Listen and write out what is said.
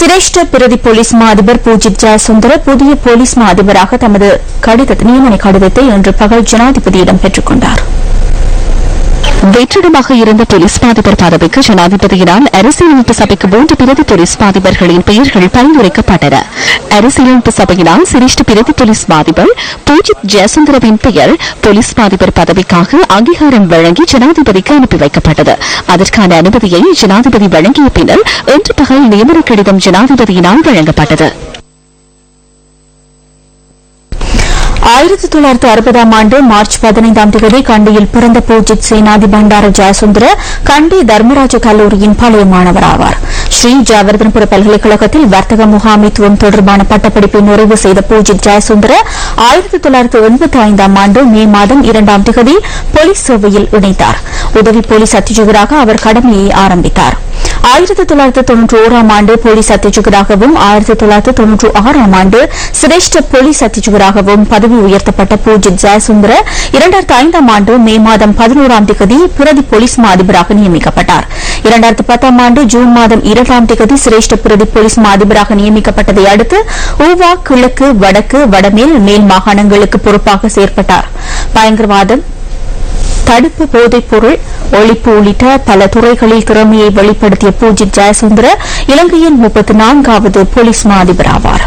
சிரேஷ்ட பிரதி போலீஸ் மா அதிபர் பூஜித் ஜெயசுந்தர புதிய போலீஸ் மா அதிபராக தமது நியமன கடிதத்தை இன்று பகல் ஜனாதிபதியிடம் பெற்றுக் கொண்டார். வெற்றிடமாக இருந்த போலீஸ் மாதிபர் பதவிக்கு ஜனாதிபதியினால் அரசியலமைப்பு சபைக்கு 3 பிரதி போலீஸ் மாதிபர்களின் பெயர்கள் பரிந்துரைக்கப்பட்டன. அரசியலமைப்பு சபையினால் சிரேஷ்ட பிரதி போலீஸ் மாதிபர் பூஜித் ஜெயசுந்தரவின் பெயர் போலீஸ் மாதிபர் பதவிக்காக அங்கீகாரம் வழங்கி ஜனாதிபதிக்கு அனுப்பி வைக்கப்பட்டது. அதற்கான அனுமதியை ஜனாதிபதி வழங்கிய பின்னர் இன்று பகல் நியமன கடிதம் ஜனாதிபதியினால் வழங்கப்பட்டது. 1960 ஆண்டு மார்ச் 15ஆம் தேதி கண்டியில் பிறந்த பூஜித் சேனாதி பண்டார ஜெயசுந்தர கண்டி தர்மராஜ கல்லூரியின் பழைய மாணவர் ஆவார். ஸ்ரீ ஜெயவர்தனபுர பல்கலைக்கழகத்தில் வர்த்தக முகாமைத்துவம் தொடர்பான பட்டப்படிப்பை நிறைவு செய்த பூஜித் ஜெயசுந்தர 1985ஆம் ஆண்டு மே மாதம் 2ஆம் தேதி போலீஸ் சேவையில் இணைத்தார். உதவி போலீஸ் அத்தியட்சகராக அவர் கடமையை ஆரம்பித்தார். 1991ஆம் ஆண்டு போலீஸ் அத்தியட்சகராகவும் 1996ஆம் ஆண்டு சிரேஷ்ட போலீஸ் அத்தியட்சகராகவும் பதவி உயர்த்தப்பட்ட பூஜித் ஜெயசுந்தர 2005ஆம் ஆண்டு மே மாதம் 11ஆம் தேதி பிரதி போலீஸ் மா அதிபராக நியமிக்கப்பட்டார். 2010ஆம் ஆண்டு ஜூன் மாதம் 2ஆம் தேதி சிரேஷ்ட பிரதி போலீஸ் மா அதிபராக நியமிக்கப்பட்டதை அடுத்து ஊவா, கிழக்கு, வடக்கு, வடமேல், மேல் மாகாணங்களுக்கு பொறுப்பாக செயற்பட்டார். பயங்கரவாதம் தடுப்பு, போதைப்பொருள் ஒழிப்பு உள்ளிட்ட பல துறைகளில் திறமையை வெளிப்படுத்திய பூஜித் ஜெயசுந்தர இலங்கையின் 34வது போலீஸ் மா அதிபர் ஆவார்.